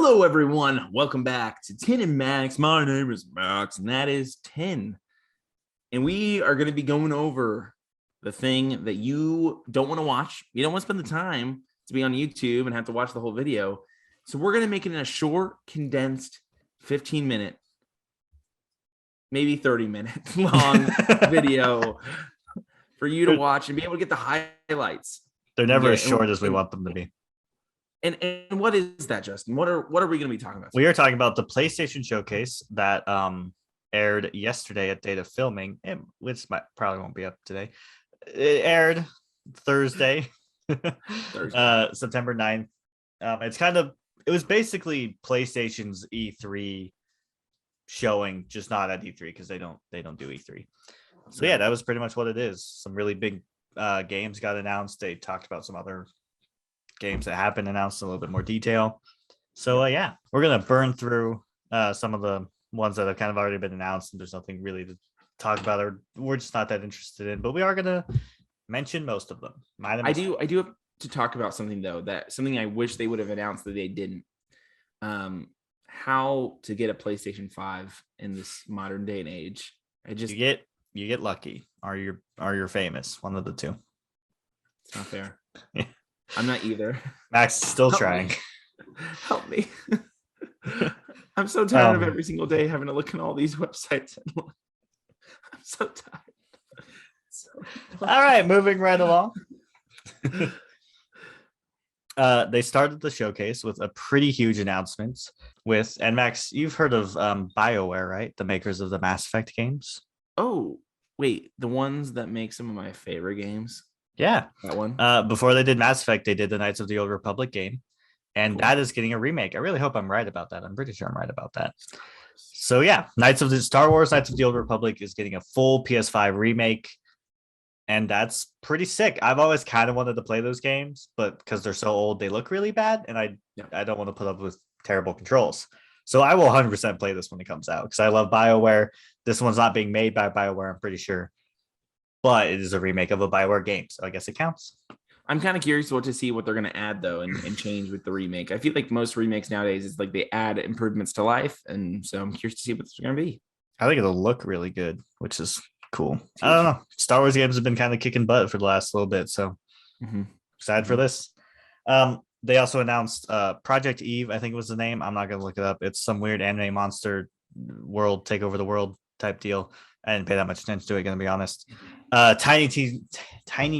Hello, everyone. Welcome back to Tin and Max. My name is Max, and that is Tin. And we are going to be going over the thing that you don't want to watch. You don't want to spend the time to be on YouTube and have to watch the whole video. So we're going to make it in a short, condensed 15-minute, maybe 30-minute long video for you to watch and be able to get the highlights. They're never as short as we want them to be. And what is that, Justin? What are we going to be talking about? We are talking about the PlayStation Showcase that aired yesterday at date of filming, which probably won't be up today. It aired Thursday, September 9th. It was basically PlayStation's E3 showing, just not at E3 because they don't do E3. So yeah, that was pretty much what it is. Some really big games got announced. They talked about some other games that have been announced in a little bit more detail. So yeah, we're gonna burn through some of the ones that have kind of already been announced, and there's nothing really to talk about, or we're just not that interested in. But we are gonna mention most of them. I do have to talk about something though, something I wish they would have announced that they didn't. How to get a PlayStation 5 in this modern day and age. You get lucky, or you're famous. One of the two. It's not fair. I'm not either. Max is still trying. Help me. I'm so tired of every single day having to look at all these websites. I'm so tired. All right, moving right along. They started the showcase with a pretty huge announcement and Max, you've heard of BioWare, right? The makers of the Mass Effect games. Oh, wait, the ones that make some of my favorite games. Yeah, that one. Before they did Mass Effect, they did the Knights of the Old Republic game, and that is getting a remake. I really hope I'm right about that. I'm pretty sure I'm right about that. So yeah, Star Wars Knights of the Old Republic is getting a full PS5 remake, and that's pretty sick. I've always kind of wanted to play those games, but because they're so old, they look really bad, and I don't want to put up with terrible controls. So I will 100% play this when it comes out because I love BioWare. This one's not being made by BioWare, I'm pretty sure, but it is a remake of a BioWare game, so I guess it counts. I'm kind of curious to see what they're going to add, though, and change with the remake. I feel like most remakes nowadays is like they add improvements to life, and so I'm curious to see what it's going to be. I think it'll look really good, which is cool. I don't know. Star Wars games have been kind of kicking butt for the last little bit, so excited for this. They also announced Project Eve, I think was the name. I'm not going to look it up. It's some weird anime monster world, take over the world type deal. I didn't pay that much attention to it, going to be honest. Tiny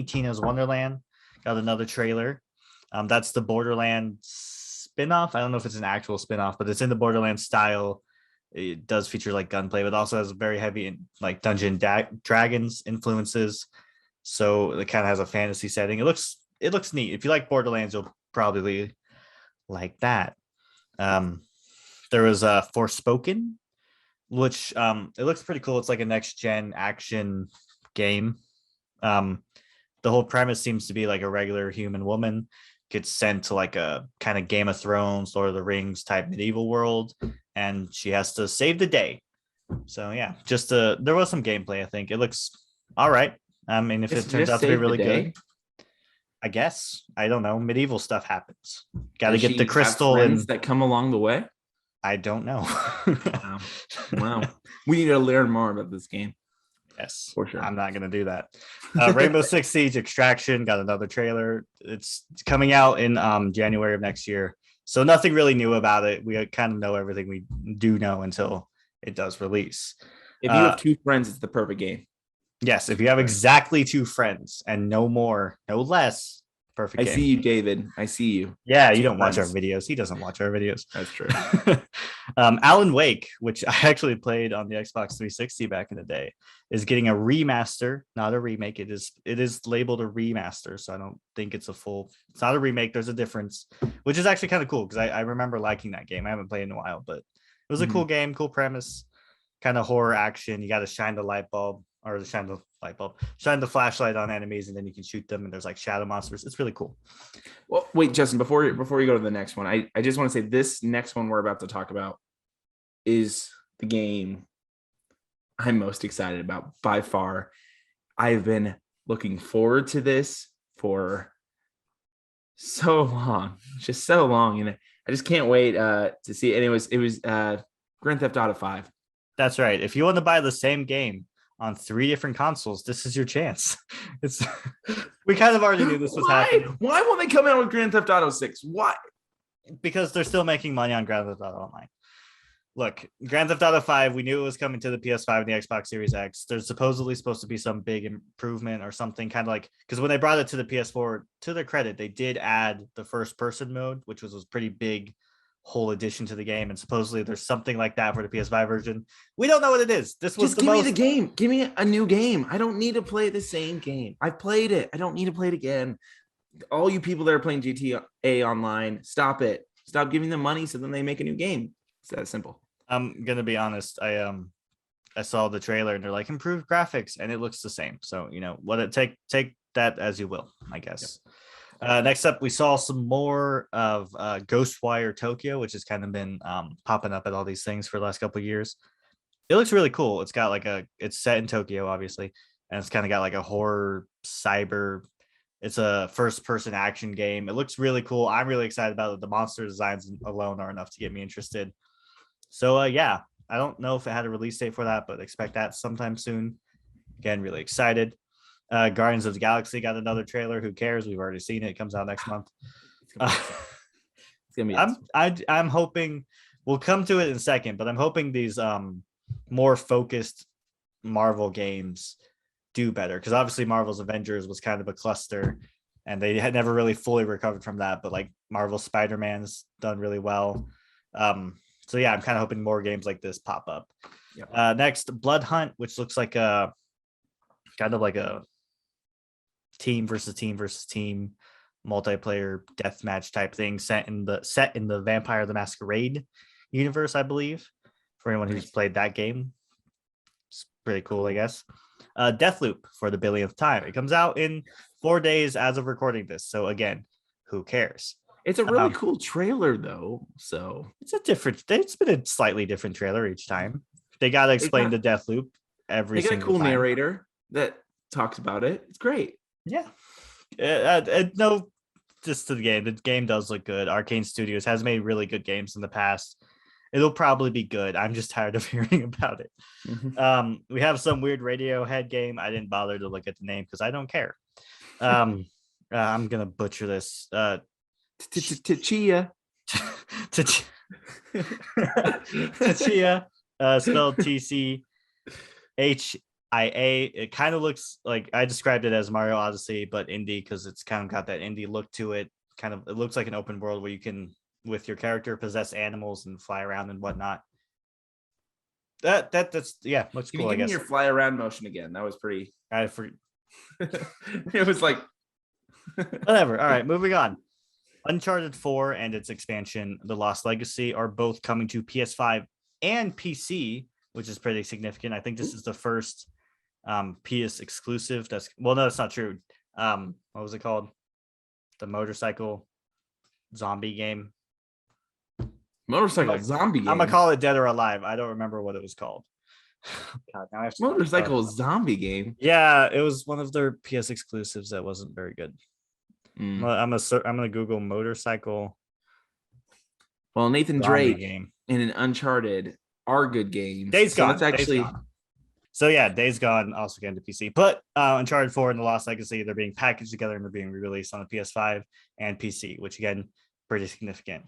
Tina's Wonderland got another trailer. That's the Borderlands spinoff. I don't know if it's an actual spinoff, but it's in the Borderlands style. It does feature like gunplay, but also has very heavy like Dungeon Dragons influences. So it kind of has a fantasy setting. It looks neat. If you like Borderlands, you'll probably like that. There was Forspoken, which it looks pretty cool. It's like a next gen action game. The whole premise seems to be like a regular human woman gets sent to like a kind of Game of Thrones, Lord of the Rings type medieval world, and she has to save the day. So yeah, there was some gameplay. I think it looks all right. I mean, if it turns out to be really good, I guess. I don't know. Medieval stuff happens. Got to get the crystal and that come along the way. I don't know. Wow. We need to learn more about this game. Yes, for sure. I'm not going to do that. Rainbow Six Siege Extraction got another trailer. It's coming out in January of next year. So nothing really new about it. We kind of know everything we do know until it does release. If you have two friends, it's the perfect game. Yes, if you have exactly two friends and no more, no less. Perfect. I see you, David. I see you. Yeah, you don't watch our videos. He doesn't watch our videos. That's true. Alan Wake, which I actually played on the Xbox 360 back in the day, is getting a remaster, not a remake. It is labeled a remaster, so I don't think it's not a remake. There's a difference, which is actually kind of cool because I remember liking that game. I haven't played in a while, but it was a cool game, cool premise, kind of horror action. You got to shine the flashlight on enemies, and then you can shoot them, and there's like shadow monsters. It's really cool. Well, wait, Justin, before you go to the next one, I just want to say this next one we're about to talk about is the game I'm most excited about by far. I've been looking forward to this for so long, just so long. And I just can't wait to see it. And it was Grand Theft Auto 5. That's right. If you want to buy the same game on 3 different consoles, this is your chance. It's we kind of already knew this was happening. Why won't they come out with Grand Theft Auto 6? Why? Because they're still making money on Grand Theft Auto Online. Look, Grand Theft Auto 5, we knew it was coming to the PS5 and the Xbox Series X. There's supposedly supposed to be some big improvement or something, kind of like, because when they brought it to the PS4, to their credit, they did add the first person mode, which was a pretty big whole addition to the game. And supposedly there's something like that for the PS5 version. We don't know what it is. This was just give me the game. Give me a new game. I don't need to play the same game. I've played it. I don't need to play it again. All you people that are playing GTA Online, stop it. Stop giving them money so then they make a new game. It's that simple. I'm gonna be honest. I saw the trailer and they're like improved graphics and it looks the same. So what it take that as you will, I guess. Yep. Next up, we saw some more of Ghostwire Tokyo, which has kind of been popping up at all these things for the last couple of years. It looks really cool. It's got it's set in Tokyo, obviously, and it's kind of got like a horror cyber. It's a first-person action game. It looks really cool. I'm really excited about it. The monster designs alone are enough to get me interested. So, yeah, I don't know if it had a release date for that, but expect that sometime soon. Again, really excited. Guardians of the Galaxy got another trailer. Who cares? We've already seen it. It comes out next month. It's gonna be awesome. I'm hoping we'll come to it in a second, but I'm hoping these more focused Marvel games do better, because obviously Marvel's Avengers was kind of a cluster and they had never really fully recovered from that, but like Marvel Spider-Man's done really well. So yeah, I'm kind of hoping more games like this pop up. Yep. Next, Blood Hunt, which looks like a kind of like a team versus team multiplayer deathmatch type thing set in the Vampire the Masquerade universe, I believe, for anyone who's played that game. It's pretty cool, I guess. Deathloop for the billionth time. It comes out in 4 days as of recording this. So again, who cares? It's a really cool trailer though. So it's been a slightly different trailer each time. They got to explain the Deathloop every single time. They got a cool narrator that talks about it. It's great. Yeah. No, just to the game. The game does look good. Arcane Studios has made really good games in the past. It'll probably be good. I'm just tired of hearing about it. Mm-hmm. We have some weird Radiohead game. I didn't bother to look at the name because I don't care. I'm gonna butcher this. Tchia. Tchia, spelled TCHIA. It kind of looks like, I described it as Mario Odyssey, but indie, because it's kind of got that indie look to it. It looks like an open world where you can, with your character, possess animals and fly around and whatnot. That's looks cool. Give me your fly around motion again. That was pretty. It was like whatever. All right, moving on. Uncharted 4 and its expansion, The Lost Legacy, are both coming to PS5 and PC, which is pretty significant. I think this is the first PS exclusive. No, that's not true. What was it called? The motorcycle zombie game. Zombie game. I'm gonna call it Dead or Alive. I don't remember what it was called. God, now I have to motorcycle zombie game. Yeah, it was one of their PS exclusives that wasn't very good. I'm gonna Google motorcycle. Well, Nathan Drake game in an Uncharted are good games. Days Gone. That's actually. Days Gone. So yeah, Days Gone also came to PC, but Uncharted 4 and The Lost Legacy, they're being packaged together and they're being re-released on the PS5 and PC, which again, pretty significant.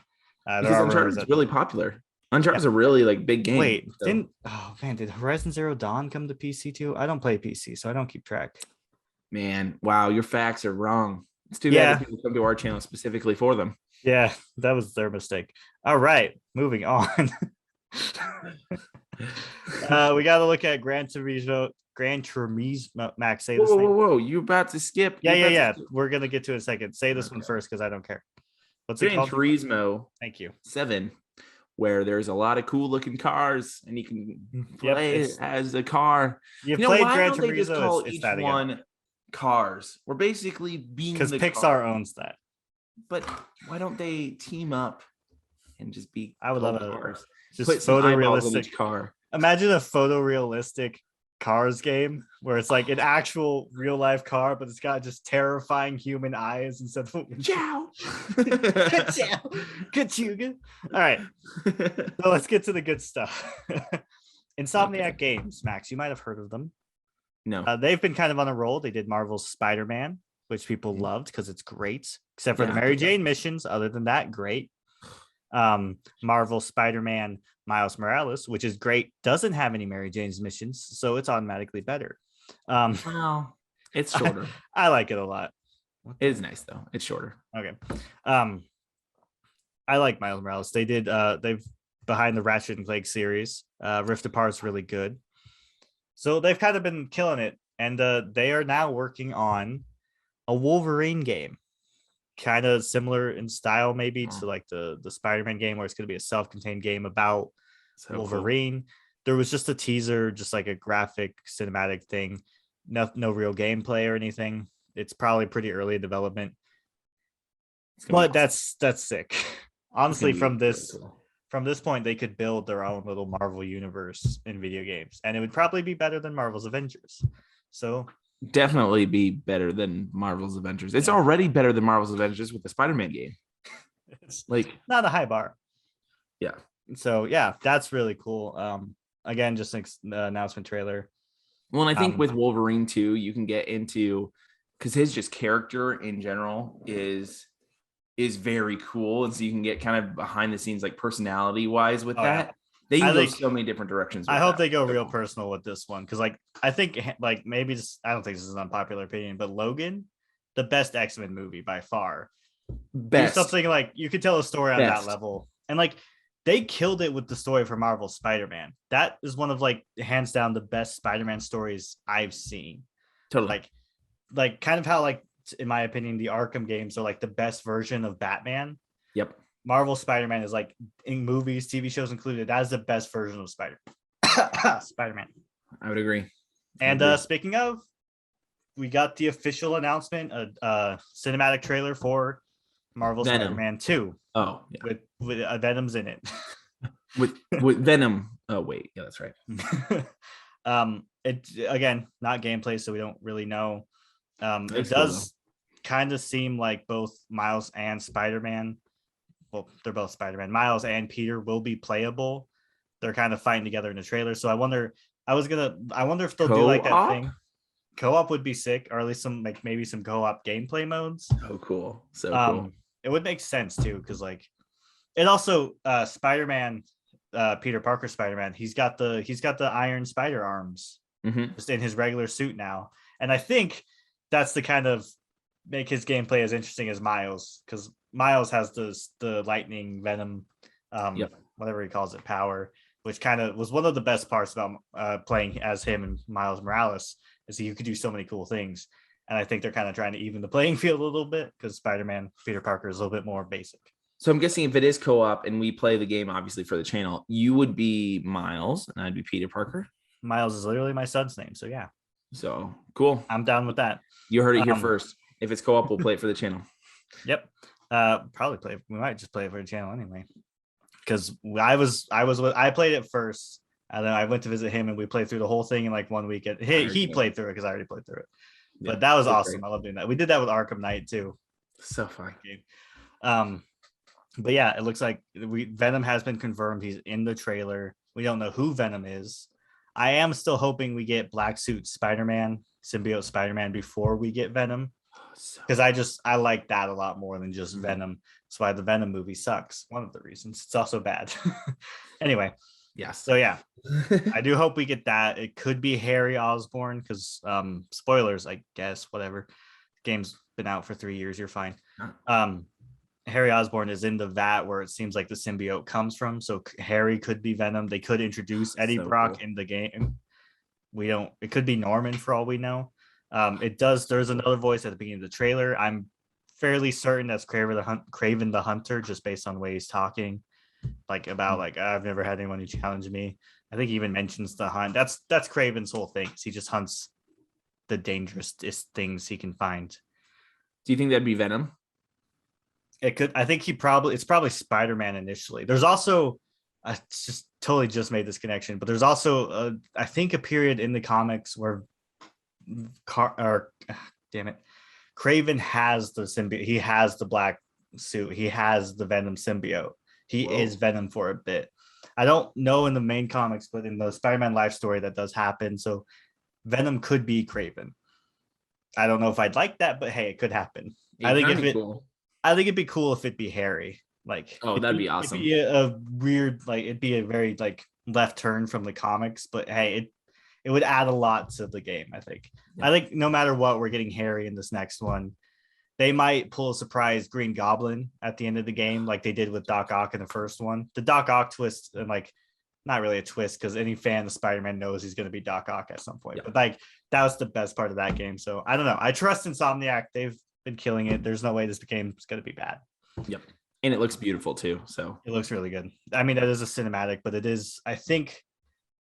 Uncharted is really popular. Uncharted is a really big game. Wait, did Horizon Zero Dawn come to PC too? I don't play PC, so I don't keep track. Man, wow, your facts are wrong. It's too bad that people come to our channel specifically for them. Yeah, that was their mistake. All right, moving on. We got to look at Gran Turismo Max. Say this thing. Whoa! You about to skip? Yeah. We're gonna get to it in a second. Say this one first because I don't care. What's it called? Gran Turismo. Thank you. 7, where there's a lot of cool looking cars and you can play as a car. You played Gran Turismo. They just call each one cars? We're basically being because Pixar owns that. But why don't they team up and just be? I would love cars. Just photorealistic car. Imagine a photorealistic Cars game where it's like an actual real life car, but it's got just terrifying human eyes instead of Ciao. Good. All right. So let's get to the good stuff. Insomniac Games, Max, you might have heard of them. No. They've been kind of on a roll. They did Marvel's Spider-Man, which people loved because it's great, except for the Mary Jane missions. Other than that, great. Marvel Spider-Man Miles Morales, which is great, doesn't have any Mary Jane's missions, so it's automatically better. Well, it's shorter. I like it a lot. It is nice though. It's shorter. Okay. I like Miles Morales. They've behind the Ratchet and Clank series. Rift Apart's really good. So they've kind of been killing it, and they are now working on a Wolverine game. Kind of similar in style maybe to like the Spider-Man game, where it's going to be a self-contained game about Wolverine. Cool. There was just a teaser, just like a graphic cinematic thing, no real gameplay or anything. It's probably pretty early in development, but awesome. that's sick. Honestly, from this point, they could build their own little Marvel universe in video games, and it would probably be better than Marvel's Avengers. So definitely be better than Marvel's Avengers. It's already better than Marvel's Avengers with the Spider-Man game. It's like not a high bar. Yeah. So yeah, that's really cool. Again, just an announcement trailer. Well, and I think with Wolverine too, you can get into, because his just character in general is very cool, and so you can get kind of behind the scenes, like personality wise with that. Yeah. They can go so many different directions. I hope they go real personal with this one, because like I think like maybe just, I don't think this is an unpopular opinion, but Logan, the best X-Men movie by far. Best. Do something like you could tell a story on that level, and like they killed it with the story for Marvel Spider-Man. That is one of like hands down the best Spider-Man stories I've seen. Totally. Like kind of how like in my opinion the Arkham games are like the best version of Batman. Yep. Marvel Spider-Man is like in movies, TV shows included. That is the best version of Spider-Man. I would agree. And speaking of, we got the official announcement, a cinematic trailer for Marvel Venom. Spider-Man 2. Oh, yeah. With Venom's in it. with Venom. Oh wait, yeah, that's right. It again, not gameplay, so we don't really know. It does cool, kind of seem like both Miles and Spider-Man. Well, they're both Spider-Man. Miles and Peter will be playable. They're kind of fighting together in the trailer. So I wonder if they'll do like that thing. Co-op would be sick, or at least some like maybe some co-op gameplay modes. Oh, cool. So cool. It would make sense too, because like it also Spider-Man, Peter Parker Spider-Man, he's got the iron spider arms just in his regular suit now. And I think that's the kind of make his gameplay as interesting as Miles, because Miles has the lightning venom, whatever he calls it, power, which kind of was one of the best parts about playing as him and Miles Morales, is that you could do so many cool things. And I think they're kind of trying to even the playing field a little bit, because Spider-Man, Peter Parker is a little bit more basic. So I'm guessing if it is co-op and we play the game, obviously for the channel, you would be Miles and I'd be Peter Parker. Miles is literally my son's name. So yeah. So cool. I'm down with that. You heard it here first. If it's co-op, we'll play it for the channel. Yep. We might just play it for the channel anyway. Because I played it first, and then I went to visit him, and we played through the whole thing in like 1 week. He played through it because I already played through it. Yeah, but that was awesome. Great. I love doing that. We did that with Arkham Knight too. So fun. But yeah, it looks like Venom has been confirmed. He's in the trailer. We don't know who Venom is. I am still hoping we get Black Suit Spider-Man, Symbiote Spider-Man before we get Venom, because I like that a lot more than just Venom. That's why the Venom movie sucks. One of the reasons. It's also bad. Anyway. Yes. So yeah, I do hope we get that. It could be Harry Osborn, because spoilers, I guess, whatever. The game's been out for 3 years. You're fine. Harry Osborn is in the vat where it seems like the symbiote comes from. So Harry could be Venom. They could introduce Eddie Brock in the game. It could be Norman for all we know. There's another voice at the beginning of the trailer. I'm fairly certain that's Kraven the Hunter, just based on the way he's talking. Like about like, I've never had anyone who challenged me. I think he even mentions the hunt. That's Kraven's whole thing. He just hunts the dangerous things he can find. Do you think that'd be Venom? It could. I think it's probably Spider-Man initially. There's also I just totally just made this connection. But there's also I think a period in the comics where damn it, Craven has the symbiote. He has the black suit. He has the Venom symbiote. He is Venom for a bit. I don't know in the main comics, but in the Spider-Man life story that does happen. So Venom could be Craven. I don't know if I'd like that, but hey, it could happen. I think it'd be cool if it'd be Harry. Like, that'd be awesome. It'd be a weird, like, it'd be a very like left turn from the comics, but hey, it would add a lot to the game. I think. Yeah. I think no matter what, we're getting Harry in this next one. They might pull a surprise Green Goblin at the end of the game, like they did with Doc Ock in the first one. The Doc Ock twist, and like, not really a twist because any fan of Spider-Man knows he's going to be Doc Ock at some point. Yeah. But like, that was the best part of that game. So I don't know. I trust Insomniac. They've been killing it. There's no way this game is going to be bad. Yep. And it looks beautiful too. So it looks really good. I mean, that is a cinematic, but it is, I think,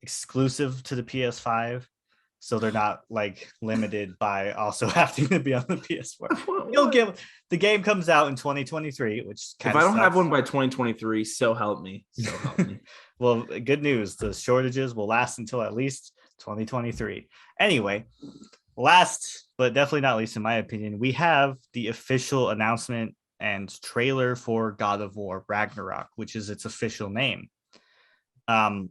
exclusive to the PS5. So they're not like limited by also having to be on the PS4. You'll get the game comes out in 2023, which if I don't have one by 2023, so help me. So help me. Well, good news. The shortages will last until at least 2023. Anyway, last but definitely not least, in my opinion, we have the official announcement and trailer for God of War Ragnarok, which is its official name. A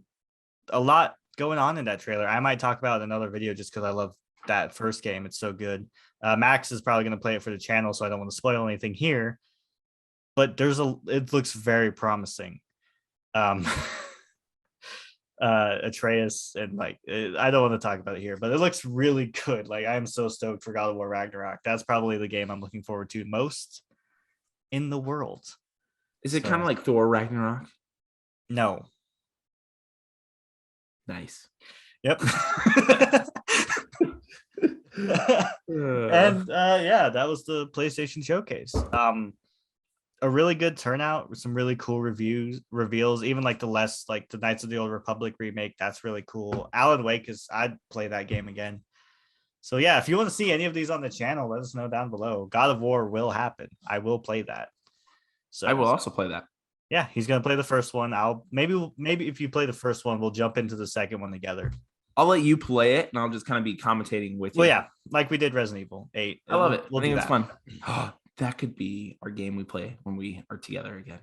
lot going on in that trailer. I might talk about another video just because I love that first game. It's so good. Max is probably going to play it for the channel, so I don't want to spoil anything here. But it looks very promising. Atreus and like, I don't want to talk about it here, but it looks really good. Like, I'm so stoked for God of War Ragnarok. That's probably the game I'm looking forward to most in the world. Is it kind of like Thor Ragnarok? No. Nice. Yep. And yeah, that was the PlayStation showcase. A really good turnout with some really cool reveals, even like the Knights of the Old Republic remake. That's really cool. Alan Wake I'd play that game again. So yeah, if you want to see any of these on the channel, let us know down below. God of War will happen. I will play that. So I will also play that. Yeah, he's gonna play the first one. Maybe if you play the first one, we'll jump into the second one together. I'll let you play it, and I'll just kind of be commentating with you. Well, yeah, like we did Resident Evil 8. I love it. I think it's fun. That could be our game we play when we are together again.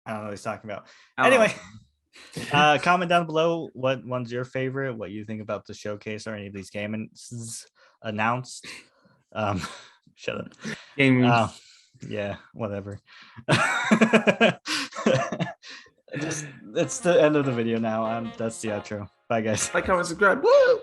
I don't know what he's talking about. Anyway, comment down below what one's your favorite, what you think about the showcase or any of these games announced. Shut up. Yeah, whatever. It's the end of the video now. That's the outro. Bye, guys. Like, comment, subscribe. Woo!